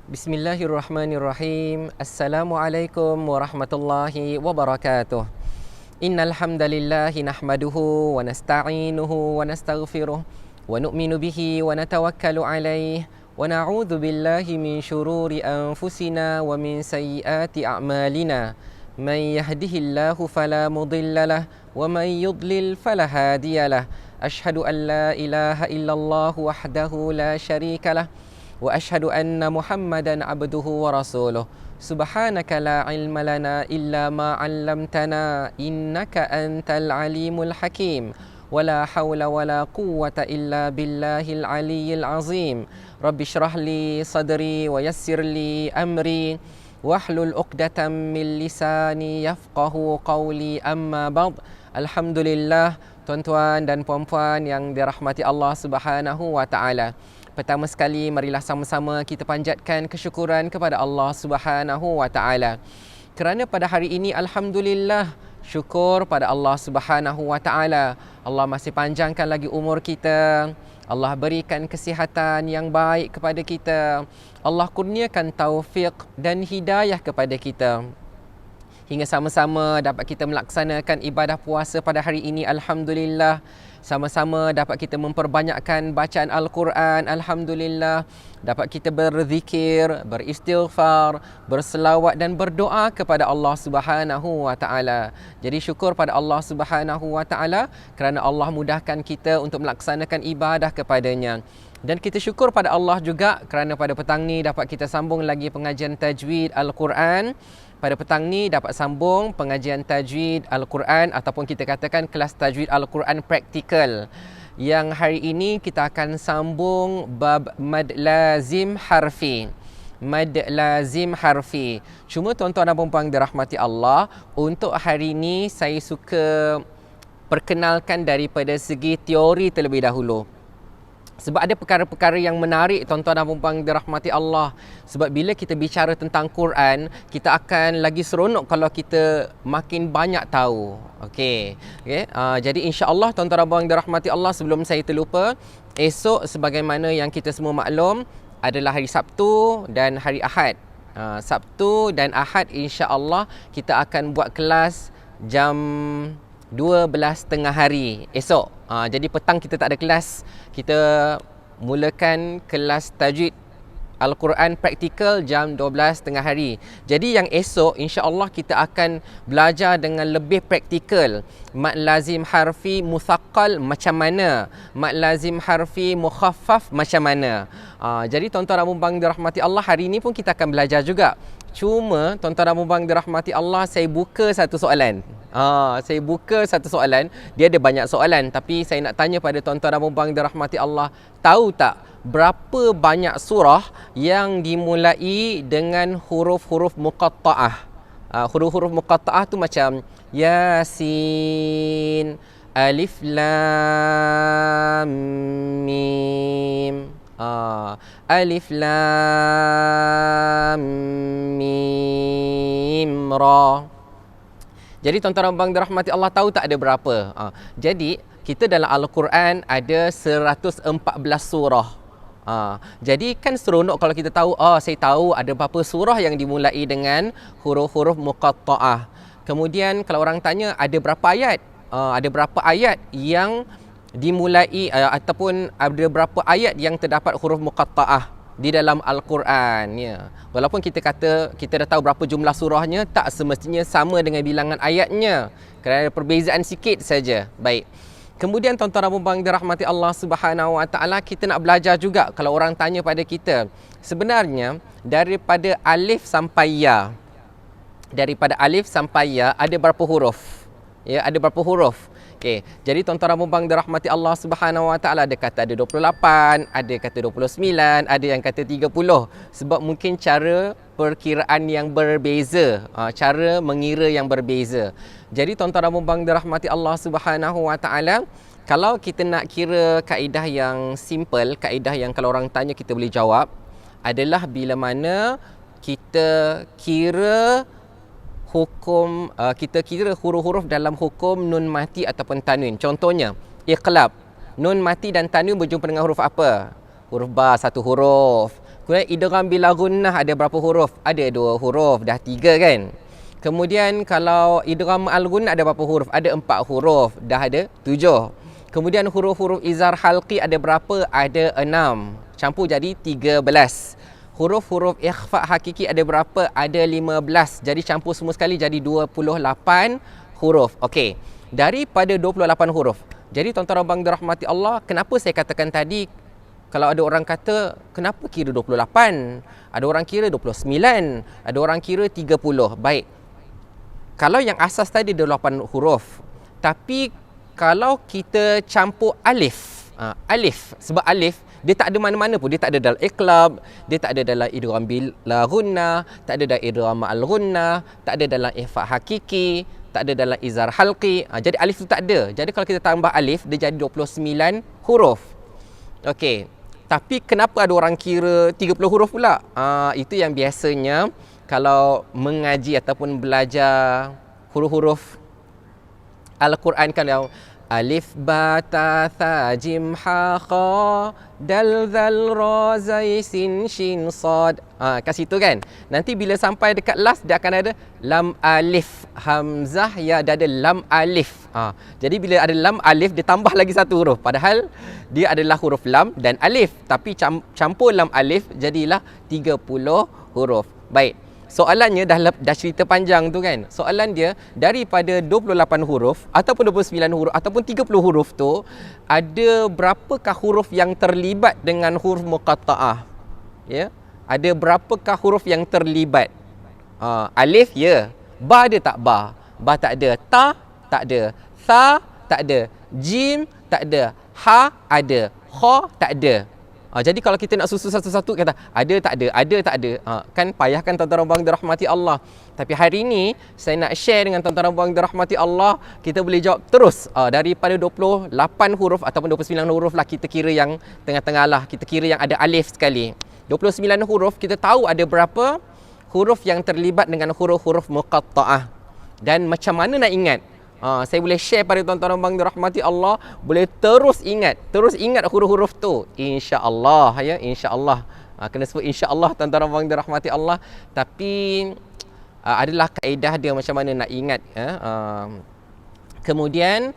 Bismillahirrahmanirrahim. Assalamualaikum warahmatullahi wabarakatuh. Innal hamdalillahi nahmaduhu wa nasta'inuhu wa nastaghfiruh wa nu'minu bihi wa natawakkalu alayhi wa na'udzu billahi min shururi anfusina wa min sayyiati a'malina. Man yahdihillahu fala mudhillalah wa man yudlil fala hadiyalah. Ashhadu an la ilaha illallah wahdahu la syarikalah wa ashhadu anna Muhammadan abduhu wa rasuluh. Subhanaka la ilma lana illa ma 'allamtana innaka antal alimul hakim. Wala hawla wala quwwata illa billahil aliyyil azim. Rabbi shrah li sadri wa yassir li amri wahlul 'uqdatam min lisani yafqahu qawli. Amma ba'd. Alhamdulillah, tuan-tuan dan puan-puan yang dirahmati Allah Subhanahu wa taala. Pertama sekali, marilah sama-sama kita panjatkan kesyukuran kepada Allah Subhanahu wa taala. Kerana pada hari ini alhamdulillah, syukur pada Allah Subhanahu wa taala. Allah masih panjangkan lagi umur kita. Allah berikan kesihatan yang baik kepada kita. Allah kurniakan taufik dan hidayah kepada kita, hingga sama-sama dapat kita melaksanakan ibadah puasa pada hari ini. Alhamdulillah, sama-sama dapat kita memperbanyakkan bacaan Al-Quran. Alhamdulillah, dapat kita berzikir, beristighfar, berselawat dan berdoa kepada Allah Subhanahu wa taala. Jadi syukur pada Allah Subhanahu wa taala kerana Allah mudahkan kita untuk melaksanakan ibadah kepadanya. Dan kita syukur pada Allah juga kerana pada petang ni dapat kita sambung lagi pengajian tajwid Al-Quran. Pada petang ni dapat sambung pengajian tajwid Al-Quran ataupun kita katakan kelas tajwid Al-Quran praktikal. Yang hari ini kita akan sambung bab mad lazim harfi. Mad lazim harfi. Cuma tuan-tuan dan puan-puan dirahmati Allah, untuk hari ini saya suka perkenalkan daripada segi teori terlebih dahulu. Sebab ada perkara-perkara yang menarik tuan-tuan dan puan-puan dirahmati Allah. Sebab bila kita bicara tentang Quran, kita akan lagi seronok kalau kita makin banyak tahu. Okey. Jadi insya-Allah tuan-tuan dan puan-puan dirahmati Allah, sebelum saya terlupa, esok sebagaimana yang kita semua maklum adalah hari Sabtu dan hari Ahad. Sabtu dan Ahad insya-Allah kita akan buat kelas jam 12.30 hari esok. Jadi petang kita tak ada kelas. Kita mulakan kelas tajwid Al-Quran praktikal jam 12.30 hari. Jadi yang esok insya-Allah kita akan belajar dengan lebih praktikal. Mad lazim harfi muthaqqal macam mana? Mad lazim harfi mukhaffaf macam mana? Jadi tuan-tuan dan puan-puan dirahmati Allah, hari ini pun kita akan belajar juga. Cuma tuan-tuan dan puan-puan dirahmati Allah, saya buka satu soalan. Saya buka satu soalan. Dia ada banyak soalan, tapi saya nak tanya pada tuan-tuan dan puan-puan dirahmati Allah, tahu tak berapa banyak surah yang dimulai dengan huruf-huruf muqatta'ah? Huruf-huruf muqatta'ah tu macam Yasin, Alif Lam Mim. Alif Lam Mim Ra. Jadi tuan-tuan dan puan dirahmati Allah, tahu tak ada berapa? Jadi kita dalam Al-Quran ada 114 surah. Jadi kan seronok kalau kita tahu, saya tahu ada berapa surah yang dimulai dengan huruf-huruf muqatta'ah. Kemudian kalau orang tanya ada berapa ayat? Ada berapa ayat yang dimulai ataupun ada berapa ayat yang terdapat huruf muqatta'ah di dalam Al-Quran, ya. Walaupun kita kata kita dah tahu berapa jumlah surahnya, tak semestinya sama dengan bilangan ayatnya, kerana ada perbezaan sikit saja. Baik. Kemudian tuan-tuan dan puan-puan dirahmati Allah Subhanahu wa taala, kita nak belajar juga kalau orang tanya pada kita, sebenarnya daripada alif sampai ya, ada berapa huruf? Ya, ada berapa huruf? Okey, jadi tuan-tuan dan puan-puan dirahmati Allah Subhanahu wa taala, ada kata ada 28, ada kata 29, ada yang kata 30. Sebab mungkin cara perkiraan yang berbeza, cara mengira yang berbeza. Jadi tuan-tuan dan puan-puan dirahmati Allah Subhanahu wa taala, kalau kita nak kira kaedah yang simple, kaedah yang kalau orang tanya kita boleh jawab, adalah bila mana kita kira hukum, kita kira huruf-huruf dalam hukum nun mati ataupun tanwin. Contohnya iqlab, nun mati dan tanwin berjumpa dengan huruf apa? Huruf ba satu huruf, Kemudian idgham bila gunnah ada berapa huruf? Ada 2 huruf, dah 3 kan. Kemudian kalau idgham al gunnah ada berapa huruf? Ada 4 huruf, dah ada 7. Kemudian huruf-huruf izhar halqi ada berapa? Ada 6. Campur jadi 13. Huruf-huruf ikhfa hakiki ada berapa? Ada 15. Jadi campur semua sekali jadi 28 huruf. Okey. Daripada 28 huruf. Jadi tuan-tuan abang dirahmati Allah, kenapa saya katakan tadi kalau ada orang kata kenapa kira 28? Ada orang kira 29, ada orang kira 30. Baik. Kalau yang asas tadi 28 huruf. Tapi kalau kita campur alif, alif, sebab alif dia tak ada mana-mana pun, dia tak ada dalam iqlab, dia tak ada dalam idgham bila gunnah, tak ada dalam idgham ma'al gunnah, tak ada dalam ikhfa hakiki, tak ada dalam izhar halqi. Jadi alif tu tak ada. Jadi kalau kita tambah alif, dia jadi 29 huruf. Okey. Tapi kenapa ada orang kira 30 huruf pula? Itu yang biasanya kalau mengaji ataupun belajar huruf-huruf Al-Quran kan, yang alif ba ta tha jim ha kha dal zal ra zai sin shin sad. Kat situ kan. Nanti bila sampai dekat last dia akan ada lam alif hamzah ya, dia ada lam alif. Jadi bila ada lam alif dia tambah lagi satu huruf. Padahal dia adalah huruf lam dan alif, tapi campur lam alif jadilah 30 huruf. Baik. Soalannya dah cerita panjang tu kan. Soalan dia daripada 28 huruf ataupun 29 huruf ataupun 30 huruf tu, ada berapakah huruf yang terlibat dengan huruf muqatta'ah? Ya. Ada berapakah huruf yang terlibat? Alif ya. Ba ada tak ba? Ba tak ada. Ta tak ada. Tha tak ada. Jim tak ada. Ha ada. Kha tak ada. Jadi kalau kita nak susun satu-satu, kata ada tak ada, kan payahkan tuan-tuan abang dirahmati Allah. Tapi hari ini saya nak share dengan tuan-tuan abang dirahmati Allah, kita boleh jawab terus daripada 28 huruf ataupun 29 huruf lah, kita kira yang tengah-tengah lah, kita kira yang ada alif sekali. 29 huruf kita tahu ada berapa huruf yang terlibat dengan huruf-huruf muqatta'ah. Dan macam mana nak ingat? Saya boleh share pada tuan-tuan abang dirahmati Allah, boleh terus ingat huruf-huruf tu, insya-Allah ya, insya-Allah. Kena sebut insya-Allah tuan-tuan abang dirahmati Allah. Tapi adalah kaedah dia macam mana nak ingat ya. Kemudian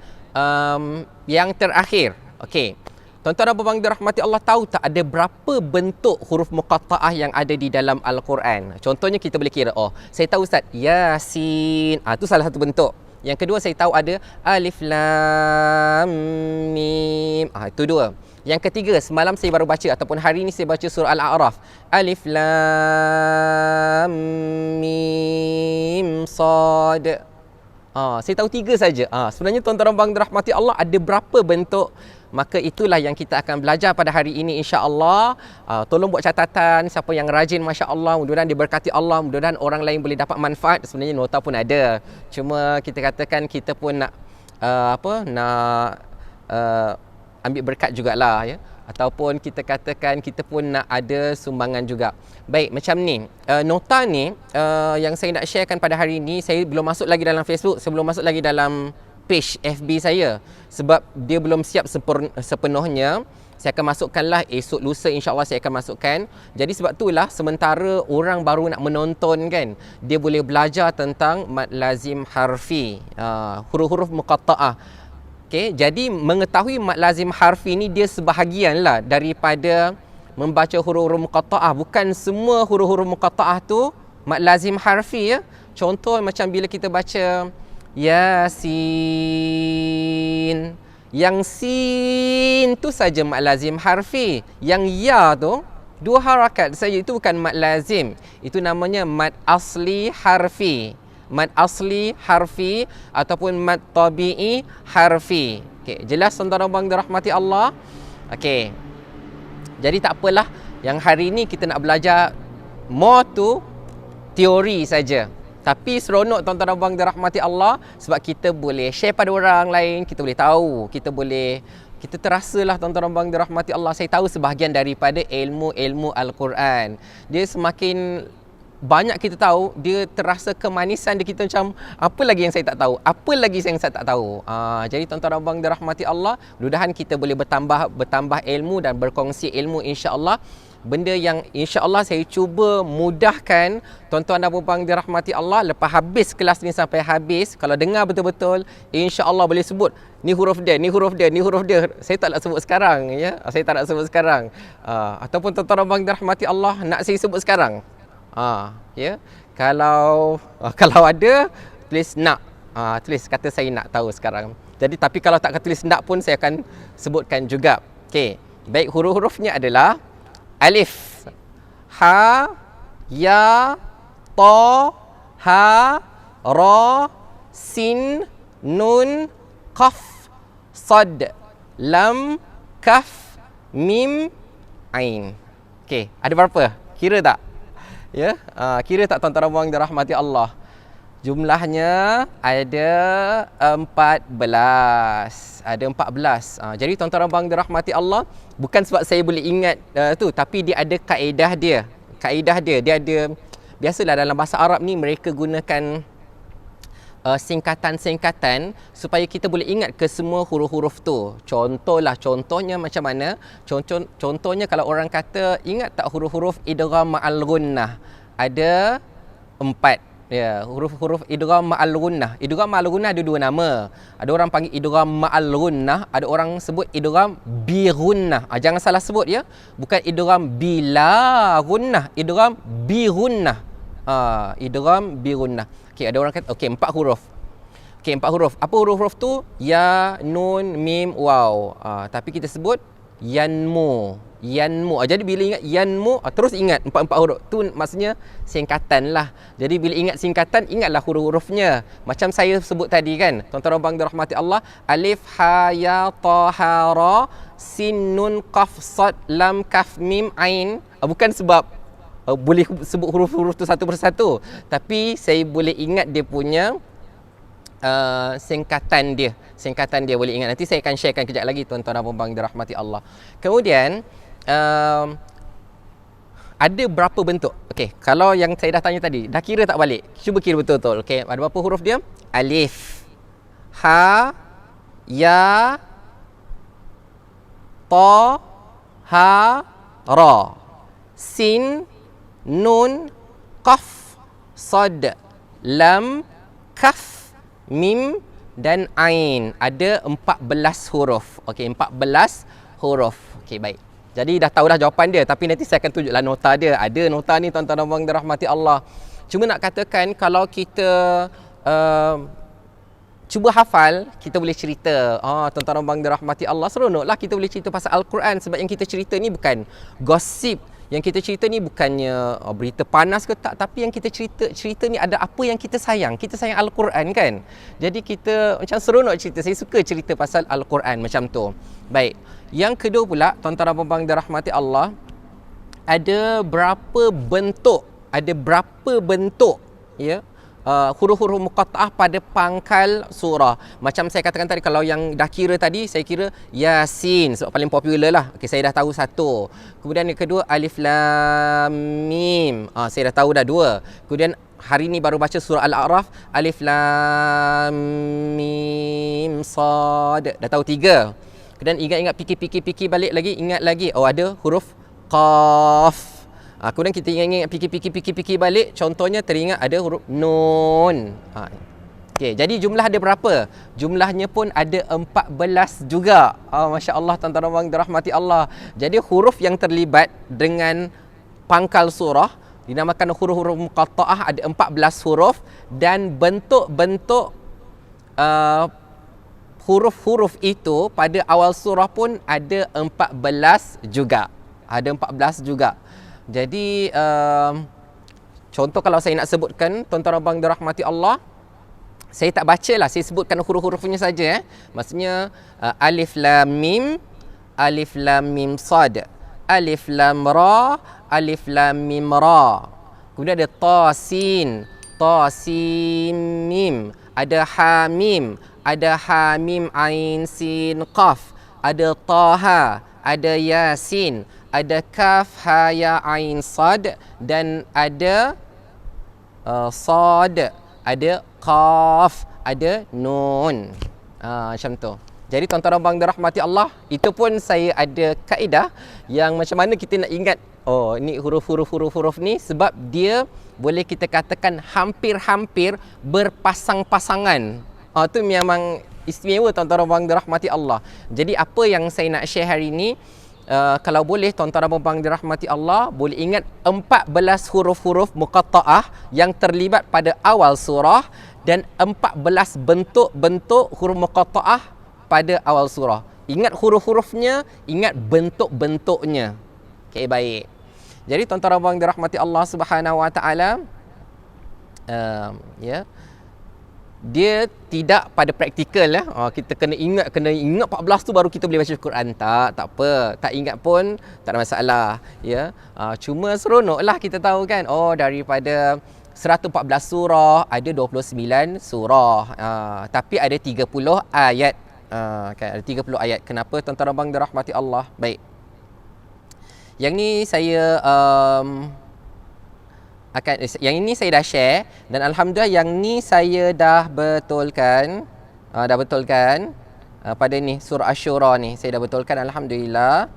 yang terakhir, okey. Tuan-tuan abang dirahmati Allah, tahu tak ada berapa bentuk huruf muqatta'ah yang ada di dalam Al-Quran? Contohnya kita boleh kira, saya tahu Ustaz, Yasin. Itu salah satu bentuk. Yang kedua saya tahu ada alif lam mim. Itu dua. Yang ketiga semalam saya baru baca ataupun hari ini saya baca surah Al-A'raf. Alif lam mim sad. Saya tahu 3 saja. Sebenarnya tuan-tuan abang dirahmati Allah, ada berapa bentuk? Maka itulah yang kita akan belajar pada hari ini, insya-Allah. Tolong buat catatan, siapa yang rajin, masya-Allah, mudah-mudahan diberkati Allah, mudah-mudahan orang lain boleh dapat manfaat. Sebenarnya nota pun ada. Cuma kita katakan kita pun nak ambil berkat jugalah ya. Ataupun kita katakan kita pun nak ada sumbangan juga. Baik, macam ni. Nota ni yang saya nak sharekan pada hari ini, saya belum masuk lagi dalam Facebook, saya belum masuk lagi dalam page FB saya sebab dia belum siap sepenuhnya. Saya akan masukkanlah esok lusa, insya-Allah saya akan masukkan. Jadi sebab itulah sementara orang baru nak menonton kan, dia boleh belajar tentang mad lazim harfi, huruf-huruf muqatta'ah. Okey, jadi mengetahui mad lazim harfi ni dia sebahagianlah daripada membaca huruf-huruf muqatta'ah. Bukan semua huruf-huruf muqatta'ah tu mad lazim harfi ya. Contoh macam bila kita baca Yasin, yang sin tu saja mad lazim harfi. Yang ya tu 2 harakat saja, itu bukan mad lazim. Itu namanya mad asli harfi. Mad asli harfi ataupun mad tabi'i harfi. Okey, jelas tuan-tuan abang dirahmati Allah? Okey. Jadi tak apalah, yang hari ini kita nak belajar more tu teori saja. Tapi seronok tuan-tuan abang dirahmati Allah sebab kita boleh share pada orang lain, kita boleh tahu, kita terasalah tuan-tuan abang dirahmati Allah. Saya tahu sebahagian daripada ilmu-ilmu Al-Quran, dia semakin banyak kita tahu, dia terasa kemanisan di kita, macam apa lagi yang saya tak tahu, apa lagi yang saya tak tahu. Jadi tuan-tuan abang dirahmati Allah, mudah-mudahan kita boleh bertambah ilmu dan berkongsi ilmu, insya-Allah. benda yang insya-Allah saya cuba mudahkan tuan-tuan dan puan-puan dirahmati Allah. Lepas habis kelas ni sampai habis, kalau dengar betul-betul, insya-Allah boleh sebut ni huruf dia, ni huruf dia, ni huruf dia. Saya tak nak sebut sekarang ya. Saya tak nak sebut sekarang. Ataupun tuan-tuan dan puan dirahmati Allah nak saya sebut sekarang. Ya. Kalau ada tulis nak. Tulis kata saya nak tahu sekarang. Jadi tapi kalau tak tulis nak pun saya akan sebutkan juga. Okey. Baik, huruf-hurufnya adalah alif, ha, ya, ta, ha, ra, sin, nun, qaf, sad, lam, kaf, mim, ain. Okey, ada berapa? Kira tak? Ya, kira tak tuan-tuan dan puan dirahmati Allah? Jumlahnya ada 14. Ada 14. Jadi tuan-tuan dan puan dirahmati Allah, bukan sebab saya boleh ingat tapi dia ada kaedah dia. Dia ada, biasalah dalam bahasa Arab ni mereka gunakan singkatan-singkatan supaya kita boleh ingat ke semua huruf-huruf tu. Contohnya macam mana? Contohnya kalau orang kata, ingat tak huruf-huruf idgham ma'al gunnah? Ada 4. Ya, huruf-huruf idgham ma'al gunnah. Idgham ma'al gunnah ada 2 nama. Ada orang panggil idgham ma'al gunnah, ada orang sebut idgham bi gunnah. Jangan salah sebut ya. Bukan idgham bila gunnah, idgham bi gunnah. Idgham bi gunnah. Okey, ada orang kata 4 huruf. Okey, 4 huruf. Apa huruf-huruf tu? Ya, nun, mim, waw. Tapi kita sebut yanmu. Jadi bila ingat yanmu, terus ingat 4 huruf. Tu maksudnya singkatan lah. Jadi bila ingat singkatan, ingatlah huruf-hurufnya. Macam saya sebut tadi kan, tuan-tuan dan puan dirahmati Allah, alif, ha, ya, ta, ha, ra, sin, nun, qaf, sad, lam, kaf, mim, ain. Bukan sebab boleh sebut huruf-huruf tu satu persatu, tapi saya boleh ingat dia punya singkatan dia boleh ingat. Nanti saya akan sharekan kejap lagi tuan-tuan dan puan dirahmati Allah. Kemudian ada berapa bentuk? Okey, kalau yang saya dah tanya tadi, dah kira tak balik? Cuba kira betul-betul. Okey, ada berapa huruf dia? Alif, ha, ya, ta, ha, ra, sin, nun, qaf, sad, lam, kaf, mim dan ain. Ada 14 huruf. Okey, 14 huruf. Okey, baik. Jadi dah tahu dah jawapan dia, tapi nanti saya akan tunjuklah nota dia. Ada nota ni tuan-tuan dan puan dirahmati Allah. Cuma nak katakan kalau kita cuba hafal, kita boleh cerita. Tuan-tuan dan puan dirahmati Allah, seronoklah kita boleh cerita pasal Al-Quran, sebab yang kita cerita ni bukan gosip. Yang kita cerita ni bukannya berita panas ke tak, tapi yang kita cerita ni ada apa yang kita sayang. Kita sayang Al-Quran kan. Jadi kita macam seronok cerita. Saya suka cerita pasal Al-Quran macam tu. Baik. Yang kedua pula, tuan-tuan dan puan dirahmati Allah, ada berapa bentuk ya, huruf-huruf muqatta'ah pada pangkal surah. Macam saya katakan tadi, kalau yang dah kira tadi, saya kira Yasin sebab paling popular lah. Okey, saya dah tahu 1. Kemudian yang kedua alif lam mim. Saya dah tahu dah 2. Kemudian hari ni baru baca surah Al-A'raf, alif lam mim sad. Dah tahu 3. Kemudian ingat-ingat fikir balik lagi, ingat lagi. Ada huruf qaf. Kemudian kita ingat fikir balik, contohnya teringat ada huruf nun. Okey, jadi jumlah ada berapa? Jumlahnya pun ada 14 juga. Masya-Allah tuan-tuan dan puan dirahmati Allah. Jadi huruf yang terlibat dengan pangkal surah dinamakan huruf-huruf muqatta'ah, ada 14 huruf, dan bentuk-bentuk huruf-huruf itu pada awal surah pun ada 14 juga. Ada 14 juga. Jadi contoh kalau saya nak sebutkan tuan-tuan dan puan dirahmati Allah, saya tak baca lah, saya sebutkan huruf-hurufnya saja. Maksudnya alif lam mim sad, alif lam ra, alif lam mim ra. Kemudian ada ta sin mim, ada ha mim, ada ha mim ain sin qaf, ada taha, ada yasin, ada kaf ha ya ain sad, dan ada sad, ada qaf, ada nun. Macam tu. Jadi tuan-tuan dan puan dirahmati Allah, itu pun saya ada kaedah yang macam mana kita nak ingat Oh, ni huruf ni sebab dia boleh kita katakan hampir-hampir berpasang-pasangan. Tu memang istimewa tuan-tuan dan puan dirahmati Allah. Jadi apa yang saya nak share hari ini, kalau boleh tuan-tuan dan puan dirahmati Allah, boleh ingat 14 huruf-huruf muqatta'ah yang terlibat pada awal surah dan 14 bentuk-bentuk huruf muqatta'ah pada awal surah. Ingat huruf-hurufnya, ingat bentuk-bentuknya. Okey, baik. Jadi tuan-tuan dan puan dirahmati Allah Subhanahu Wa Taala, ya. Dia tidak pada praktikal ya. Kita kena ingat 14 tu baru kita boleh baca Quran. Tak apa. Tak ingat pun tak ada masalah, ya. Cuma seronoklah kita tahu kan. Daripada 114 surah ada 29 surah. Tapi ada 30 ayat. Kan ada 30 ayat. Kenapa tuan-tuan dan puan dirahmati Allah? Baik. Yang ni saya yang ini saya dah share dan alhamdulillah yang ni saya dah betulkan pada ni surah Asy-Syura ni saya dah betulkan alhamdulillah.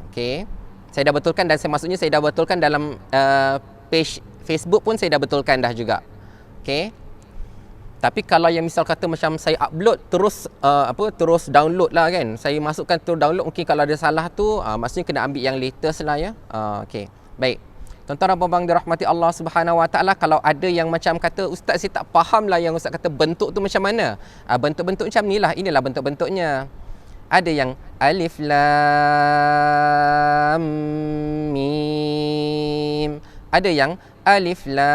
Okey. Saya dah betulkan dan maksudnya saya dah betulkan dalam page Facebook pun saya dah betulkan dah juga. Okey. Tapi kalau yang misal kata macam saya upload terus terus download lah kan. Saya masukkan terus download, mungkin kalau ada salah tu maksudnya kena ambil yang latest lah ya. Okey. Baik. Tuan-tuan dan puan-puan dirahmati Allah Subhanahu Wa Taala, kalau ada yang macam kata ustaz saya tak faham lah yang ustaz kata bentuk tu macam mana. Bentuk-bentuk macam ni lah. Inilah bentuk-bentuknya. Ada yang alif lam mim. Ada yang alif lam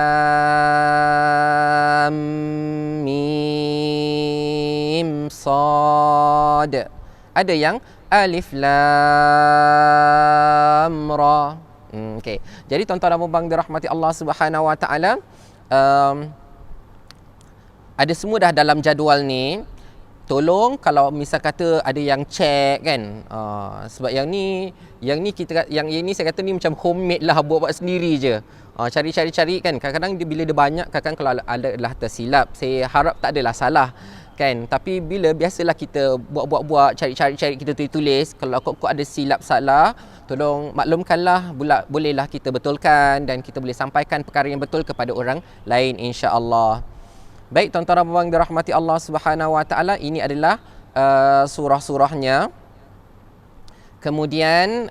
mim sad. Ada yang alif lam ra. Okey. Jadi tuan-tuan dan puan-puan dirahmati Allah Subhanahu Wa Taala, ada semua dah dalam jadual ni. Tolong kalau misal kata ada yang check kan. Sebab yang ni kita yang ini saya kata ni macam homemade lah, buat sendiri je. Cari-cari kan. Kadang-kadang bila dia banyak, kadang kalau adalah tersilap. Saya harap tak adalah salah kan. Tapi bila biasalah kita buat cari-cari kita tulis, kalau kok ada silap salah, tolong maklumkanlah, bolehlah kita betulkan dan kita boleh sampaikan perkara yang betul kepada orang lain insya-Allah. Baik tuan-tuan dan puan dirahmati Allah Subhanahu Wa Taala, ini adalah surah-surahnya. Kemudian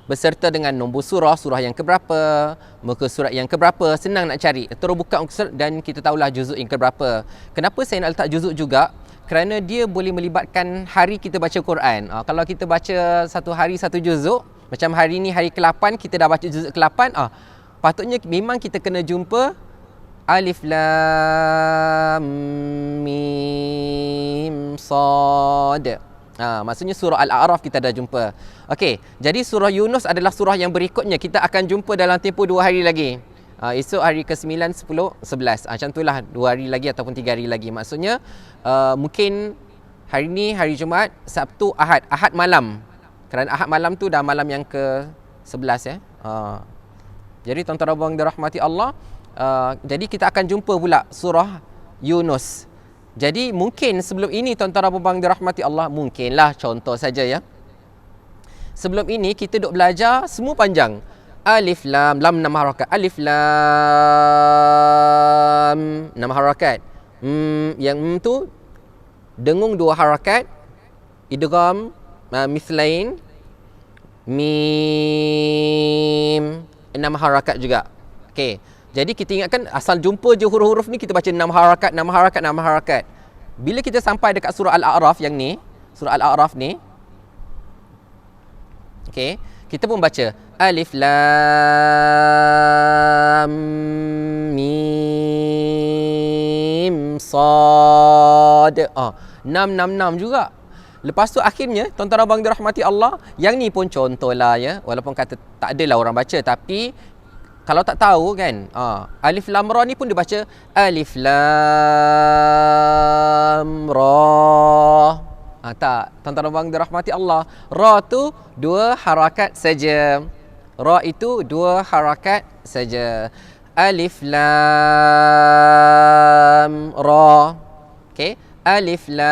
beserta dengan nombor surah yang keberapa, muka surat yang keberapa, senang nak cari. Terus buka muka surat dan kita tahulah juzuk yang keberapa. Kenapa saya nak letak juzuk juga? Kerana dia boleh melibatkan hari kita baca Quran. Kalau kita baca satu hari satu juzuk, macam hari ni hari ke-8 kita dah baca juzuk ke-8, patutnya memang kita kena jumpa alif lam mim sad. Maksudnya surah Al-A'raf kita dah jumpa. Okey, jadi surah Yunus adalah surah yang berikutnya. Kita akan jumpa dalam tempoh 2 hari lagi. Esok hari ke-9, 10, 11. Macam itulah 2 hari lagi ataupun 3 hari lagi. Maksudnya mungkin hari ni hari Jumaat, Sabtu, Ahad. Ahad malam. Kerana Ahad malam tu dah malam yang ke-11 ya. Jadi tuan-tuan dan puan dirahmati Allah, jadi kita akan jumpa pula surah Yunus. Jadi mungkin sebelum ini tuan-tuan dan puan dirahmati Allah, mungkinlah contoh saja ya. Sebelum ini kita duk belajar semua panjang. Alif lam 6 harakat. Alif lam 6 harakat. Yang tu dengung 2 harakat. Idgham mithlain. Mim 6 harakat juga. Okey. Jadi kita ingatkan asal jumpa je huruf-huruf ni kita baca 6 harakat, 6 harakat, 6 harakat. Bila kita sampai dekat surah Al-A'raf yang ni, surah Al-A'raf ni, okey, kita pun baca alif lam mim sad. 6 juga. Lepas tu akhirnya tuan-tuan dan puan dirahmati Allah, yang ni pun contohlah ya, walaupun kata tak adalah orang baca, tapi kalau tak tahu kan, alif lam ra ni pun dia baca alif lam ra. Tak, tuan-tuan dan puan dirahmati Allah, ra tu 2 harakat saja. Ra itu 2 harakat saja. Alif lam ra. Okey, alif lam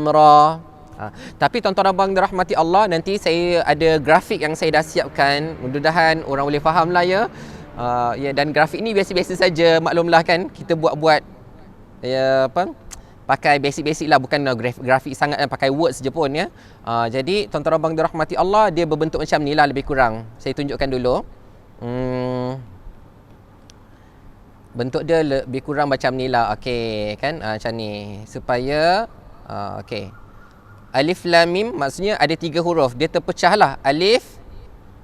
ra. Tapi tuan-tuan abang dirahmati Allah, nanti saya ada grafik yang saya dah siapkan. Mudah-mudahan orang boleh faham lah ya. Ya, dan grafik ni biasa-biasa saja, maklumlah kan. Kita buat-buat ya, pakai basic-basic lah, bukan grafik sangat, pakai words je pun ya. Jadi tuan-tuan abang dirahmati Allah, dia berbentuk macam ni lah lebih kurang. Saya tunjukkan dulu. Bentuk dia lebih kurang macam ni lah. Okey kan, macam ni supaya okey. Alif lam mim maksudnya ada 3 huruf. Dia terpecah lah. Alif,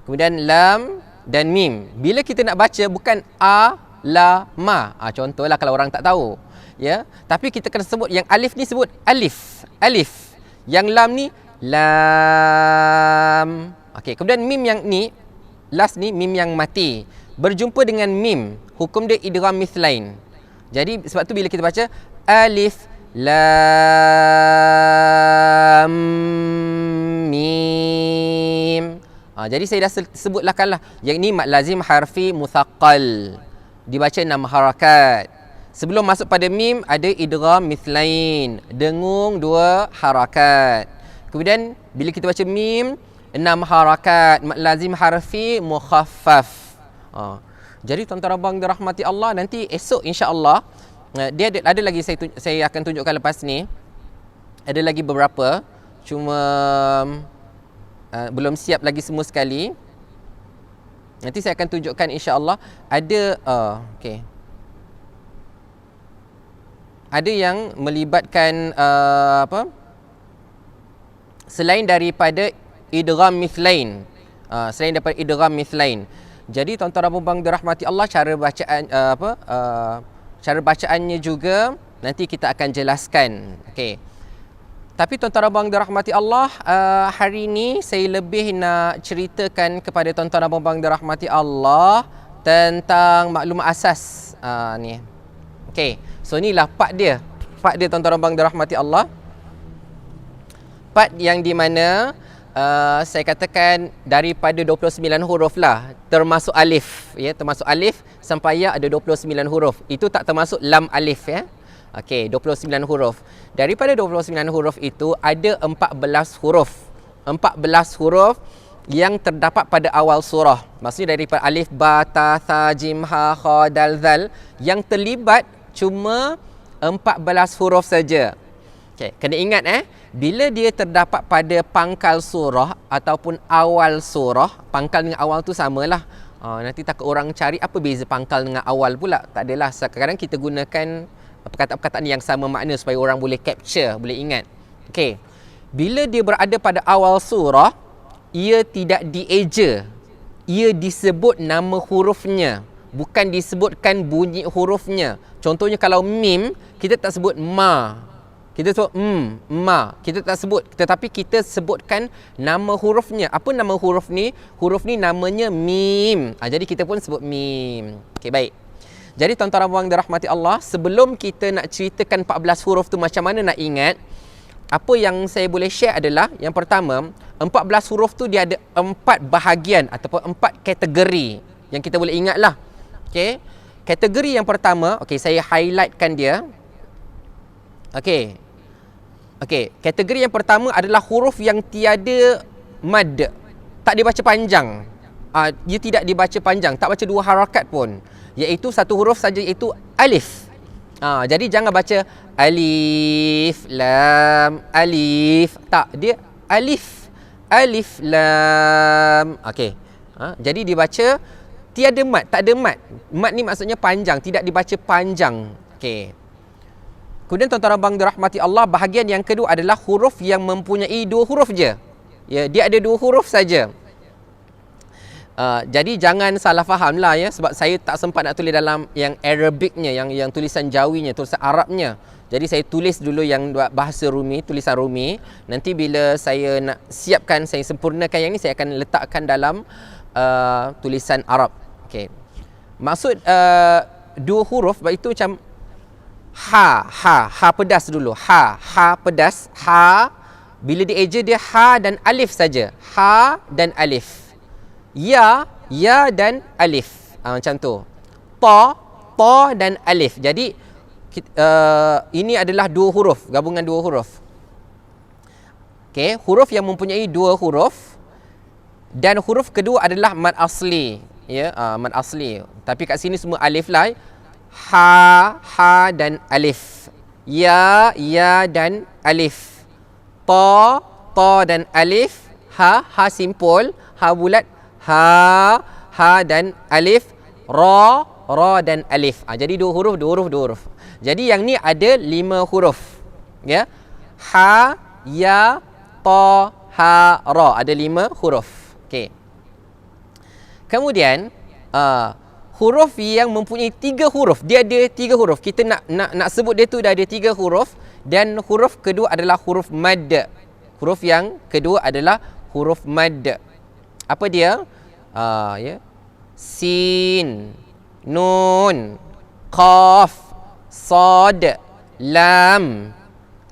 kemudian lam dan mim. Bila kita nak baca bukan a, la, ma. Contohlah kalau orang tak tahu. Ya, tapi kita kena sebut yang alif ni sebut alif. Alif. Yang lam ni lam. Okey, kemudian mim yang ni last ni mim yang mati. Berjumpa dengan mim, hukum dia idgham mithlain. Jadi sebab tu bila kita baca alif lam mim. Jadi saya dah sebutlah kan lah. Yang ni mad lazim harfi muthaqqal. Dibaca 6 harakat. Sebelum masuk pada mim ada idgham mithlain. Dengung 2 harakat. Kemudian bila kita baca mim 6 harakat. Mad lazim harfi mukhaffaf. Jadi tuan-tuan abang dirahmati Allah, nanti esok insya-Allah dia ada lagi saya akan tunjukkan lepas ni. Ada lagi beberapa, cuma belum siap lagi semua sekali. Nanti saya akan tunjukkan insya-Allah. Ada okey. Ada yang melibatkan selain daripada idgham mithlain. Selain daripada idgham mithlain. Jadi tuan-tuan abang dirahmati Allah, cara bacaan cara bacaannya juga nanti kita akan jelaskan. Okey. Tapi tuan-tuan abang dirahmati Allah, hari ini saya lebih nak ceritakan kepada tuan-tuan abang dirahmati Allah tentang maklumat asas ni. Okey. So inilah part dia. Part dia tuan-tuan abang dirahmati Allah. Part yang di mana saya katakan daripada 29 huruf lah, termasuk alif ya, termasuk alif sampai ya ada 29 huruf. Itu tak termasuk lam alif ya. Okey, 29 huruf. Daripada 29 huruf itu ada 14 huruf. 14 huruf yang terdapat pada awal surah. Maksudnya daripada alif, ba, ta, tha, jim, ha, kha, dal, zal, yang terlibat cuma 14 huruf saja. Okay, kena ingat bila dia terdapat pada pangkal surah ataupun awal surah, pangkal dengan awal tu samalah. Nanti takut orang cari apa beza pangkal dengan awal pula. Tak adalah, sekarang kita gunakan perkataan-perkataan yang sama makna supaya orang boleh capture, boleh ingat. Okey. Bila dia berada pada awal surah, ia tidak dieja. Ia disebut nama hurufnya, bukan disebutkan bunyi hurufnya. Contohnya kalau mim, kita tak sebut ma. Kita sebut ma. Kita tak sebut, tetapi kita sebutkan nama hurufnya. Apa nama huruf ni? Huruf ni namanya mim. Jadi kita pun sebut mim. Okey, baik. Jadi tuan-tuan abang dirahmati Allah, sebelum kita nak ceritakan 14 huruf tu macam mana nak ingat, apa yang saya boleh share adalah yang pertama, 14 huruf tu dia ada 4 bahagian ataupun 4 kategori yang kita boleh ingatlah. Okey. Kategori yang pertama, okey, saya highlightkan dia. Okey. Okey, kategori yang pertama adalah huruf yang tiada mad. Tak dibaca panjang. Dia tidak dibaca panjang, tak baca 2 harakat pun. Iaitu satu huruf saja, iaitu alif. Jadi jangan baca alif lam alif. Tak, dia alif. Alif lam. Okey. Jadi dibaca tiada mad, tak ada mad. Mad ni maksudnya panjang, tidak dibaca panjang. Okey. Kemudian tuan-tuan abang dirahmati Allah, bahagian yang kedua adalah huruf yang mempunyai 2 huruf je. Ya, dia ada 2 huruf saja. Jadi jangan salah faham lah ya, sebab saya tak sempat nak tulis dalam yang Arabicnya, yang tulisan Jawinya, tulisan Arabnya. Jadi saya tulis dulu yang bahasa Rumi, tulisan Rumi. Nanti bila saya nak siapkan, saya sempurnakan yang ni, saya akan letakkan dalam tulisan Arab. Okey. Maksud 2 huruf itu macam ha pedas dulu. Ha pedas. Ha, bila dieja dia ha dan alif saja. Ha dan alif. Ya dan alif. Macam tu. Ta dan alif. Jadi ini adalah 2 huruf, gabungan 2 huruf. Okey, huruf yang mempunyai dua huruf dan huruf kedua adalah mad asli, ya, mad asli. Tapi kat sini semua alif lah. Ha dan alif. Ya dan alif. Ta dan alif. Ha simpul, ha bulat. Ha dan alif. Ra dan alif. Jadi dua huruf. Jadi yang ni ada 5 huruf. Ya. Ha, ya, ta, ha, ra. Ada 5 huruf. Okey. Kemudian huruf yang mempunyai 3 huruf, dia ada 3 huruf. Kita nak sebut dia tu dah ada 3 huruf dan huruf kedua adalah huruf mad. Huruf yang kedua adalah huruf mad. Apa dia? Ya. Sin, nun, qaf, sad, lam,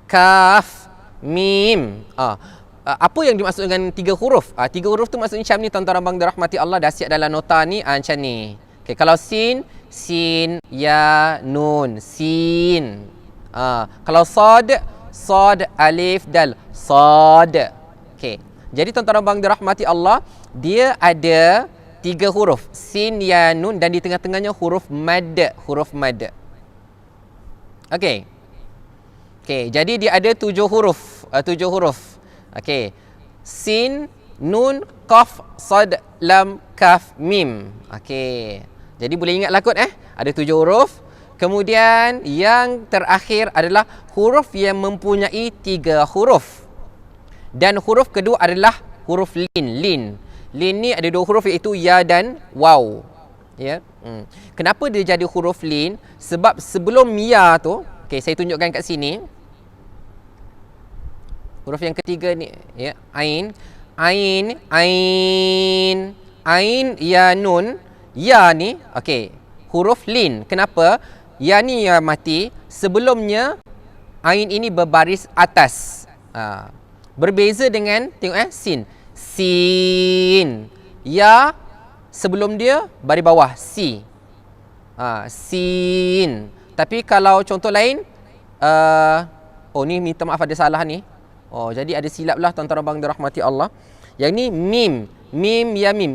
kaf, mim. Apa yang dimaksud dengan 3 huruf? 3 huruf tu maksudnya macam ni, tuan-tuan abang dirahmati Allah, dah siap dalam nota ni, macam ni. Okay, kalau sin, ya, nun, sin. Kalau sad, alif, dal, sad. Okay. Jadi tuan-tuan abang dirahmati Allah, dia ada 3 huruf, sin, ya, nun, dan di tengah-tengahnya huruf mad. Okay. Okay, jadi dia ada 7 huruf. 7 huruf. Okey. Sin, nun, qaf, sad, lam, kaf, mim. Okey. Jadi boleh ingatlah kot ada 7 huruf. Kemudian yang terakhir adalah huruf yang mempunyai 3 huruf. Dan huruf kedua adalah huruf lin. Lin ni ada 2 huruf, iaitu ya dan waw. Ya. Kenapa dia jadi huruf lin? Sebab sebelum ya tu, okey, saya tunjukkan kat sini. Huruf yang ketiga ni, ya, ain, ya, nun. Ya ni, okey, huruf lin. Kenapa? Ya ni ya mati. Sebelumnya ain ini berbaris atas. Berbeza dengan tengok sin. Ya sebelum dia baris bawah, si. Sin. Tapi kalau contoh lain, ni minta maaf ada salah ni. Jadi ada silap lah tuan-tuan abang dirahmati Allah. Yang ni mim. Ya mim.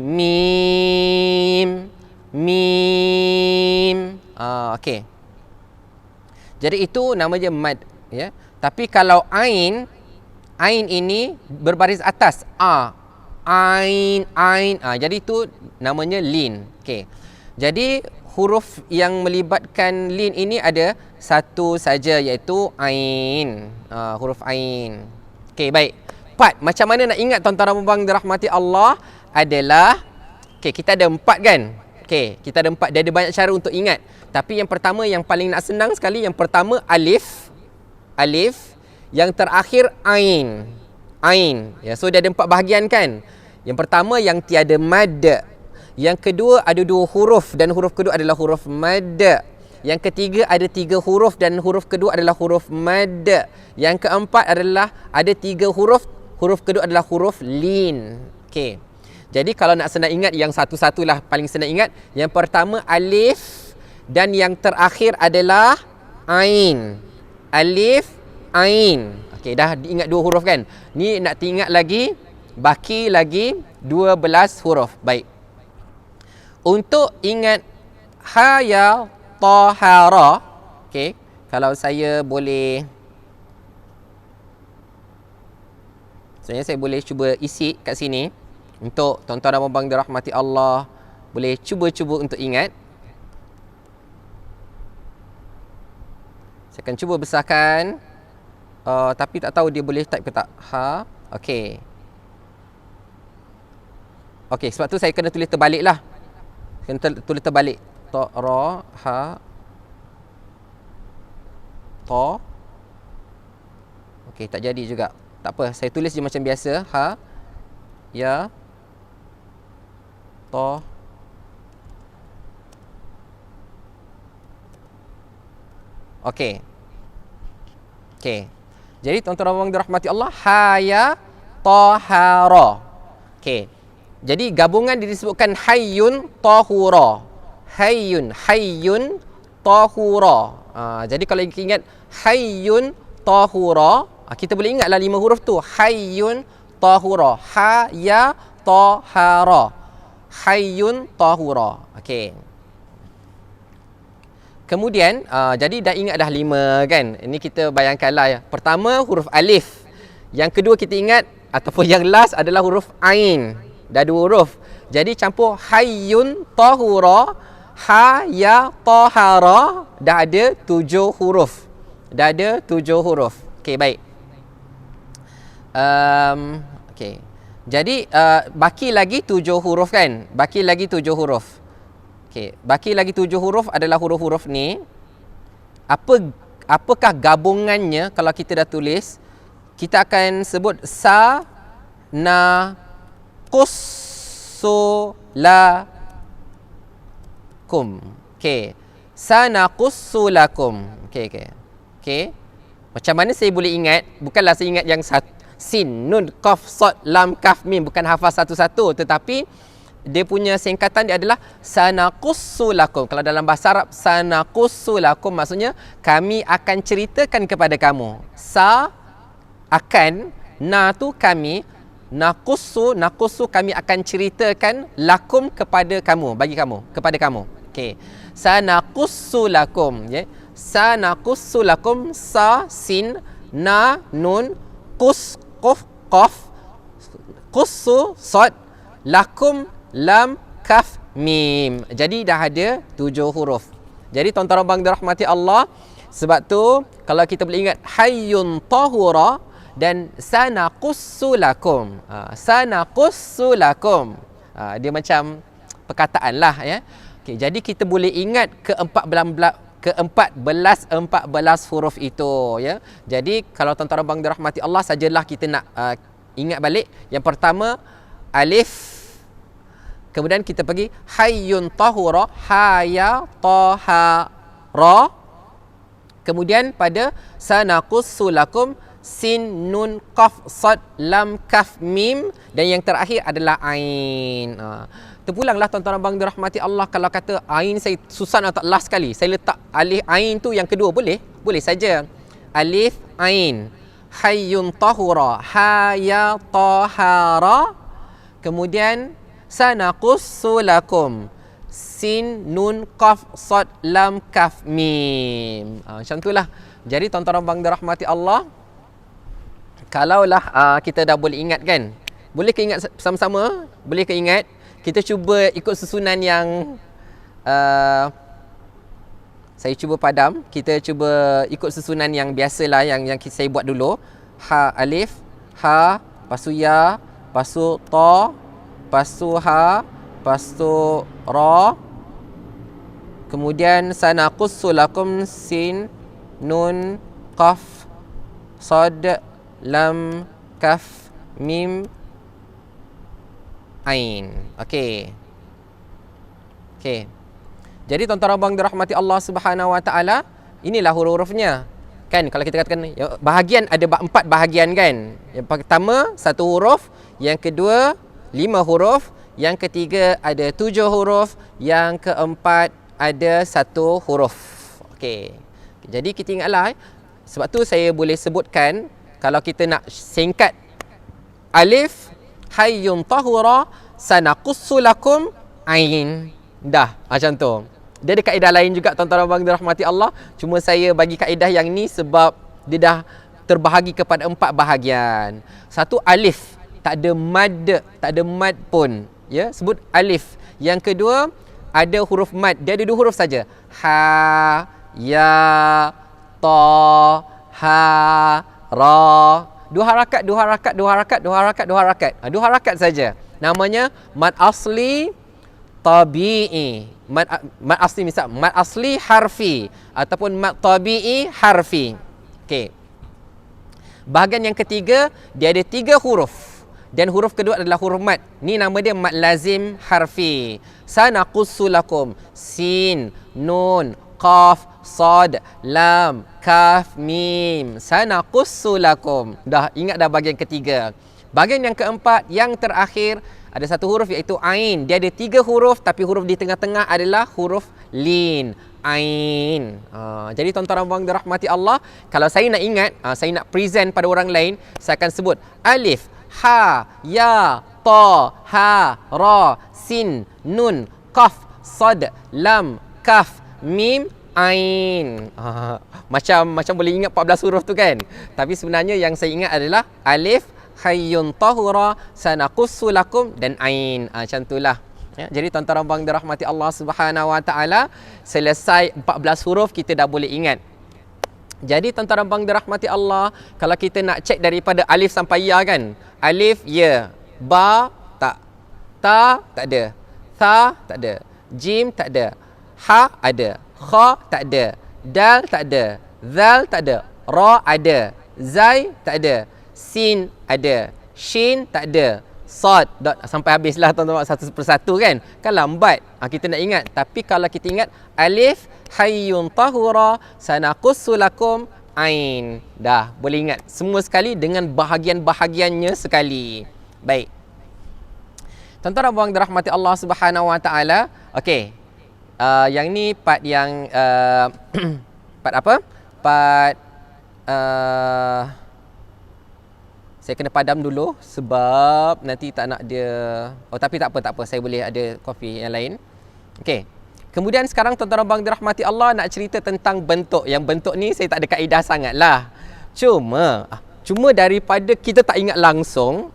Mim. Okey. Jadi itu nama dia mad, ya. Tapi kalau ain ini berbaris atas. Ain. Jadi itu namanya lin. Okey. Jadi huruf yang melibatkan lin ini ada satu saja, iaitu ain. Huruf ain. Okey, baik. Part macam mana nak ingat tuan-tuan abang dirahmati Allah adalah, okey, kita ada 4 kan? Okey, kita ada 4. Dia ada banyak cara untuk ingat. Tapi yang pertama, yang paling nak senang sekali, yang pertama alif. Yang terakhir ain. Ya, so dia ada 4 bahagian kan? Yang pertama yang tiada mad. Yang kedua ada 2 huruf dan huruf kedua adalah huruf mad. Yang ketiga ada 3 huruf dan huruf kedua adalah huruf mad. Yang keempat adalah ada 3 huruf, huruf kedua adalah huruf lin. Okey. Jadi kalau nak senang ingat, yang satu-satulah paling senang ingat. Yang pertama alif dan yang terakhir adalah ain. Alif, ain. Okey, dah diingat 2 huruf kan? Ni nak ingat lagi, baki lagi 12 huruf. Baik. Untuk ingat ha, ya, ta, ha, ra. Okey, kalau saya boleh, sebenarnya saya boleh cuba isi kat sini untuk tuan-tuan dan puan-puan dirahmati Allah boleh cuba-cuba untuk ingat. Saya akan cuba besarkan, tapi tak tahu dia boleh type ke tak. Ha, okey. Okey, sebab tu saya kena tulis terbalik lah. Kena tulis terbalik. Ta, ra, ha, ta. Okey, tak jadi juga. Tak apa, saya tulis je macam biasa. Ha, ya, ta. Okey. Okey. Jadi tuan-tuan yang dirahmati Allah, ha, ya, ta, ha, ra. Okey. Jadi gabungan disebutkan hayyun tahura. Hayyun tahura. Jadi kalau kita ingat hayyun tahura, Kita boleh ingatlah 5 huruf tu. Hayyun tahura. Ha ya tahara. Hayyun tahura. Okey. Kemudian jadi dah ingat dah 5 kan. Ini kita bayangkanlah ya. Pertama huruf alif. Yang kedua kita ingat ataupun yang last adalah huruf ain. Dah 2 huruf. Jadi campur hayyun tahura, ha ya tahara, dah ada 7 huruf. Dah ada 7 huruf. Okey, baik. Okey. Jadi baki lagi 7 huruf kan? Baki lagi 7 huruf. Okey, baki lagi 7 huruf adalah huruf-huruf ni. Apakah gabungannya kalau kita dah tulis? Kita akan sebut sa na qussulakum. Okey. Sa na qussulakum. Okey. Macam mana saya boleh ingat? Bukanlah saya ingat yang sin, nun, qaf, sad, lam, kaf, mim, bukan hafal satu-satu, tetapi dia punya singkatan dia adalah sanaqussu lakum. Kalau dalam bahasa Arab sanaqussu lakum maksudnya kami akan ceritakan kepada kamu. Sa akan, na tu kami, naqussu kami akan ceritakan, lakum kepada kamu, bagi kamu, kepada kamu. Okey. Sanaqussu lakum, ya. Sanaqussu lakum, sa, sin, na, nun, qus, qaf, qaf, qussu, sad, lakum, lam, kaf, mim. Jadi dah ada 7 huruf. Jadi tuan-tuan dan puan dirahmati Allah, sebab tu kalau kita boleh ingat hayyun tahura dan sanaqussu lakum. Sanaqussu lakum. Dia macam perkataan lah ya. Okey, jadi kita boleh ingat ke-14 huruf itu ya. Jadi kalau tuan-tuan dan puan dirahmati Allah, sajalah kita nak ingat balik. Yang pertama alif. Kemudian kita pergi hayyun tahura, ha ya tahara. Kemudian pada sanaqussu lakum, sin, nun, qaf, sad, lam, kaf, mim, dan yang terakhir adalah ain. Terpulanglah tuan-tuan dan puan dirahmati Allah, kalau kata ain saya susah nak letak last sekali, saya letak alif ain tu yang kedua, boleh? Boleh saja. Alif ain. Hayyun tahura, ha ya tahara. Kemudian sanaqussu lakum, sin, nun, qaf, sad, lam, kaf, mim. Macam itulah. Jadi tuan-tuan dan puan dirahmati Allah, kalaulah kita dah boleh ingat kan, boleh ke ingat sama-sama? Boleh ke ingat? Kita cuba ikut susunan yang saya cuba padam. Kita cuba ikut susunan yang biasalah, yang saya buat dulu. Ha, alif, ha, pasu ya, pasu ta, pasu ha, pasu ra. Kemudian sanaqussu lakum, sin, nun, qaf, sad, lam, kaf, mim, ain. Okey. Jadi tuan-tuan dan puan dirahmati Allah Subhanahu Wa Taala, inilah huruf-hurufnya. Kan kalau kita katakan bahagian ada 4 bahagian kan. Yang pertama 1 huruf, yang kedua 5 huruf, yang ketiga ada 7 huruf, yang keempat ada 1 huruf. Okey. Jadi kita ingatlah sebab tu saya boleh sebutkan, kalau kita nak singkat alif, hayyun tahura, sanaqussu lakum, ain. Dah, macam tu. Dia ada kaedah lain juga tuan-tuan dan puan dirahmati Allah. Cuma saya bagi kaedah yang ni sebab dia dah terbahagi kepada 4 bahagian. 1 alif, tak ada mad pun. Ya, sebut alif. Yang kedua ada huruf mad. Dia ada 2 huruf saja. Ha, ya, ta, ha, ra. 2 harakat saja. Namanya mad asli tabi'i. Mad asli, misal mad asli harfi ataupun mad tabi'i harfi. Okey. Bahagian yang ketiga, dia ada 3 huruf. Dan huruf kedua adalah huruf mad. Ni nama dia mad lazim harfi. Sanaqussu lakum, sin, nun, qaf, sad, lam, kaf, mim. Sanaqussu lakum. Dah ingat dah bahagian ketiga. Bahagian yang keempat, yang terakhir Ada satu huruf iaitu Ain. Dia ada 3 huruf tapi huruf di tengah-tengah adalah huruf Lin. Ain. Jadi tuan-tuan dan puan dirahmati Allah, kalau saya nak ingat, saya nak present pada orang lain, saya akan sebut Alif, Ha, Ya, Ta, Ha, Ra, Sin, Nun, Qaf, Sad, Lam, Kaf, Mim, Ain. Macam boleh ingat 14 huruf tu kan. Tapi sebenarnya yang saya ingat adalah Alif, Hayyun Tahura, Sanaqussu lakum dan Ain. Macam itulah. Ya, jadi tuan-tuan dan puan dirahmati Allah Subhanahu Wa Taala, selesai 14 huruf kita dah boleh ingat. Jadi tuan-tuan dan puan dirahmati Allah, kalau kita nak cek daripada alif sampai ya kan. Alif ya, ba tak, ta tak ada, tha tak ada, jim tak ada, ha ada, kha tak ada, dal tak ada, zal tak ada, ra ada, zai tak ada, sin ada, shin tak ada, sad sampai habislah tuan-tuan satu persatu kan. Kan lambat kita nak ingat. Tapi kalau kita ingat alif, hayyun tahura, sanaqussu lakum, ain. Dah boleh ingat semua sekali dengan bahagian-bahagiannya sekali. Baik. Tuan-tuan dan puan dirahmati Allah Subhanahu Wa Taala. Okey. Yang ni part yang part apa? Part saya kena padam dulu sebab nanti tak nak dia. Tapi tak apa, saya boleh ada kopi yang lain. Okey. Kemudian sekarang tuan-tuan dan puan dirahmati Allah, nak cerita tentang bentuk. Yang bentuk ni saya tak ada kaedah sangatlah. Cuma daripada kita tak ingat langsung,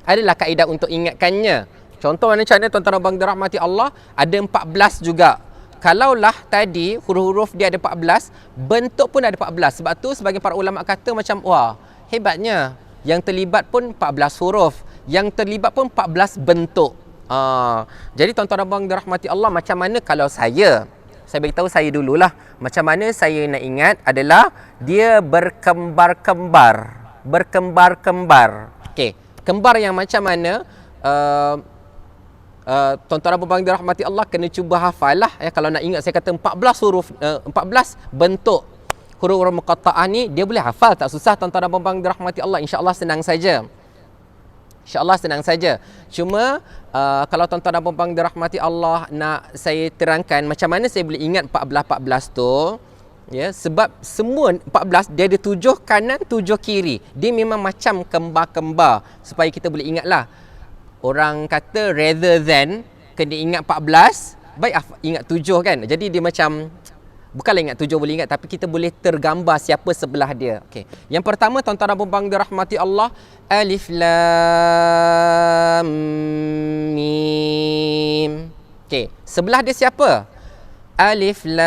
adalah kaedah untuk ingatkannya. Contoh macam mana tuan-tuan dan puan dirahmati Allah, ada 14 juga. Kalaulah tadi huruf-huruf dia ada 14, bentuk pun ada 14. Sebab tu sebagai para ulama kata macam, wah, hebatnya. Yang terlibat pun 14 huruf. Yang terlibat pun 14 bentuk. Jadi tuan-tuan dan puan dirahmati Allah, macam mana kalau saya beritahu saya dululah. Macam mana saya nak ingat adalah dia berkembar-kembar. Okey, kembar yang macam mana? Tuan-tuan dan puan dirahmati Allah kena cuba hafal lah ya. Kalau nak ingat saya kata 14 huruf, 14 bentuk huruf-huruf muqatta'ah ni, dia boleh hafal, tak susah tuan-tuan dan puan dirahmati Allah. InsyaAllah senang saja. Cuma kalau tuan-tuan dan puan dirahmati Allah nak saya terangkan macam mana saya boleh ingat 14 tu ya, sebab semua 14 dia ada 7 kanan 7 kiri. Dia memang macam kembar-kembar supaya kita boleh ingatlah. Orang kata rather than kena ingat 14, baik ingat 7 kan. Jadi dia macam, bukanlah ingat 7 boleh ingat, tapi kita boleh tergambar siapa sebelah dia. Okey. Yang pertama tuan-tuan dan puan dirahmati Allah, alif lam mim. Okey, sebelah dia siapa? Alif lam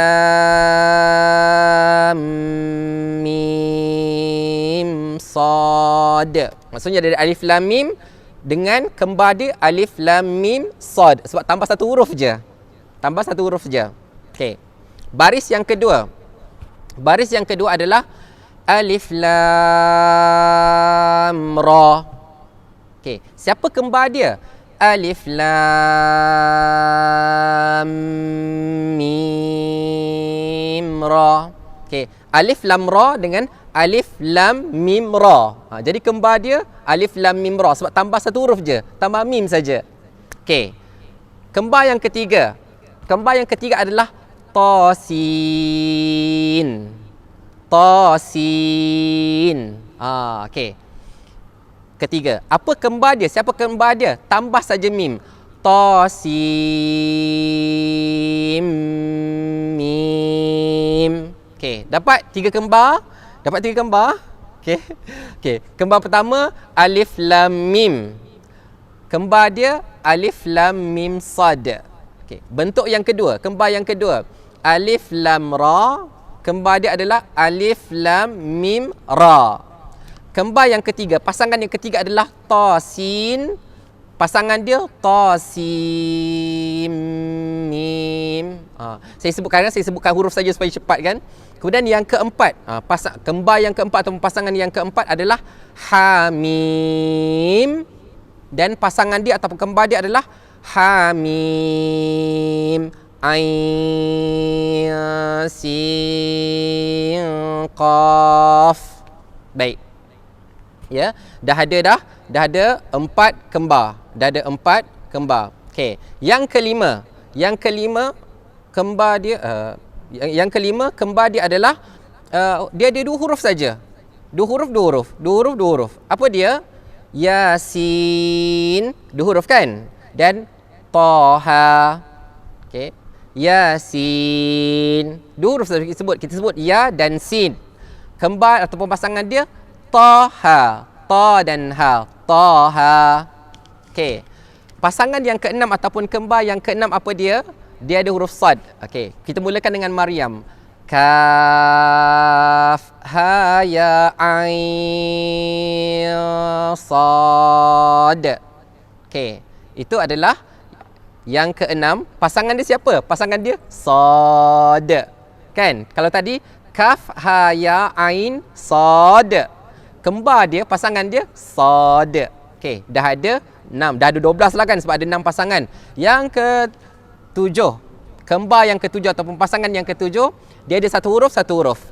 mim sad. Maksudnya dari alif lam mim dengan kembar dia alif lam mim sad, sebab tambah satu huruf je. Okey. Baris yang kedua adalah alif lam ra. Okey, siapa kembar dia? Alif lam mim ra. Okey, alif lam ra dengan alif lam mim ra. Jadi kembar dia alif lam mim ra sebab tambah satu huruf je, tambah mim saja. Okey. Kembar yang ketiga adalah tasin. Okey. Ketiga. Apa kembar dia? Siapa kembar dia? Tambah saja mim. Tasim mim. Okey, dapat tiga kembar. Okey. Kembar pertama alif lam mim. Kembar dia alif lam mim sad. Okey, bentuk yang kedua, kembar yang kedua alif lam ra. Kembar dia adalah alif lam mim ra. Kembar yang ketiga, pasangan yang ketiga adalah tasin. Pasangan dia tasim mim. Saya sebutkan huruf saja supaya cepat kan. Kemudian yang keempat, kembar yang keempat atau pasangan yang keempat adalah hamim. Dan pasangan dia atau kembar dia adalah hamim ain sin qaf. Baik. Ya, dah ada 4 kembar. Dah ada 4 kembar. Okey. Yang kelima kembar dia yang kelima kembar dia adalah dia ada 2 huruf saja. 2 huruf. Apa dia? Yasin, 2 huruf kan? Dan Taha. Okey. Yasin. 2 huruf saja kita sebut ya dan sin. Kembar ataupun pasangan dia Taha. Ta dan ha. Taha. Okey. Pasangan yang keenam ataupun kembar yang keenam apa dia? Dia ada huruf sad. Okey. Kita mulakan dengan Maryam. Kaf ha ya ain sad. Okey. Itu adalah yang keenam. Pasangan dia siapa? Pasangan dia sad. Kan? Kalau tadi kaf ha ya ain sad. Kembar dia, pasangan dia sad. Okey, dah ada 6. Dah ada 12 lah kan sebab ada 6 pasangan. Yang ke-7. Kembar yang ke-7 ataupun pasangan yang ke-7, dia ada satu huruf.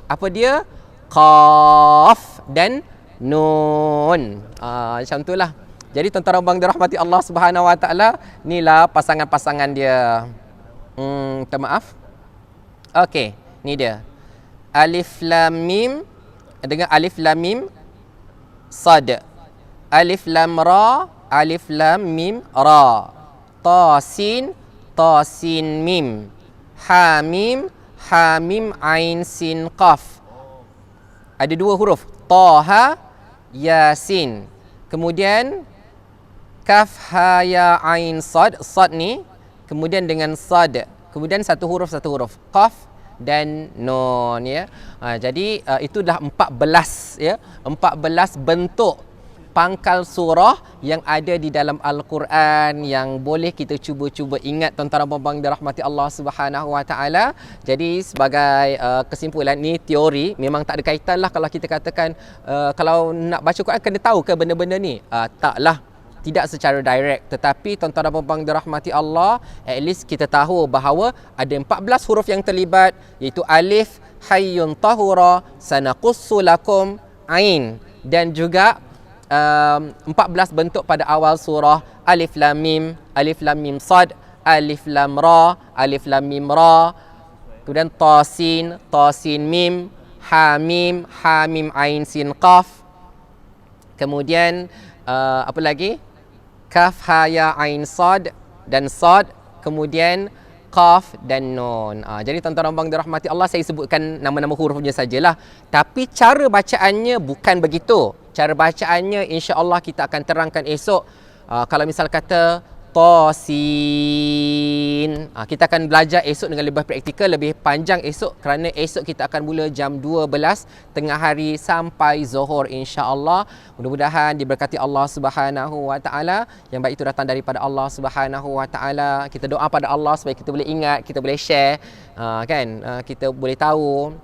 Apa dia? Qaf dan nun. Macam itulah. Jadi tuan-tuan abang dirahmati Allah Subhanahu Wa Taala, inilah pasangan-pasangan dia. Minta maaf. Okey, ni dia. Alif lam mim dengan alif lam mim sad. Alif lam ra, alif lam mim ra. Ta sin mim. Ha mim ain sin qaf. Ada 2 huruf. Taha yasin. Kemudian kaf ha ya ain sad. Sad ni kemudian dengan sad. Kemudian satu huruf. Qaf dan nun, ya. Jadi itu dah 14, ya. 14 bentuk pangkal surah yang ada di dalam Al-Quran yang boleh kita cuba ingat tuan-tuan dan puan-puan dirahmati Allah Subhanahu Wa Taala. Jadi sebagai kesimpulan, ni teori, memang tak ada kaitan lah kalau kita katakan kalau nak baca Quran kena tahu ke benda-benda ni. Taklah. Tidak secara direct, tetapi tuan-tuan dan puan-puan dirahmati Allah, at least kita tahu bahawa ada 14 huruf yang terlibat, iaitu alif, hayyun tahura, sanaqussu lakum, ain, dan juga 14 bentuk pada awal surah. Alif lam mim sad, alif lam ra, alif lam mim ra, kemudian tasin mim, hamim ain sin qaf, kemudian apa lagi? Kaf ha ya ain sad dan sad, kemudian qaf dan nun. Jadi tuan-tuan abang dirahmati Allah, saya sebutkan nama-nama hurufnya sajalah, tapi cara bacaannya bukan begitu. Cara bacaannya insya-Allah kita akan terangkan esok. Kalau misal kata Tasin, kita akan belajar esok dengan lebih praktikal, lebih panjang esok, kerana esok kita akan mula jam 12 tengah hari sampai Zuhur insya-Allah. Mudah-mudahan diberkati Allah Subhanahu Wa Taala. Yang baik itu datang daripada Allah Subhanahu Wa Taala. Kita doa pada Allah supaya kita boleh ingat, kita boleh share, kita boleh tahu,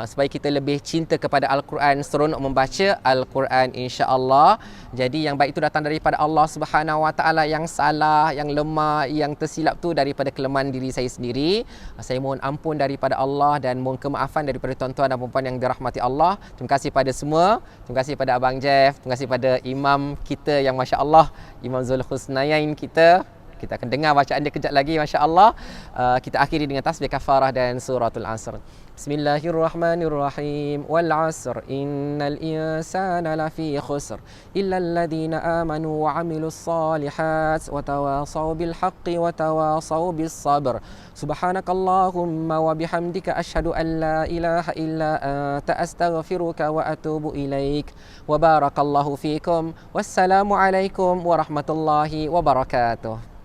supaya kita lebih cinta kepada Al-Quran, seronok membaca Al-Quran insya-Allah. Jadi yang baik itu datang daripada Allah Subhanahu Wa Taala. Yang salah, yang lemah, yang tersilap tu daripada kelemahan diri saya sendiri. Saya mohon ampun daripada Allah dan mohon kemaafan daripada tuan-tuan dan puan-puan yang dirahmati Allah. Terima kasih pada semua. Terima kasih pada Abang Jeff. Terima kasih pada imam kita yang masya-Allah, Imam Zulhusnayain kita. Kita akan dengar bacaan dia kejap lagi, masya-Allah. Kita akhiri dengan tasbih kafarah dan suratul Asr. Bismillahirrahmanirrahim. Wal 'asr innal insana lafi khusr illa alladhina amanu wa 'amilus solihat wa tawasaw bil haqqi wa tawasaw bis sabr. Subhanakallahumma wa bihamdika asyhadu an la ilaha illa anta astaghfiruka wa atubu ilaik. Wa barakallahu fikum. Wassalamu alaikum warahmatullahi wabarakatuh.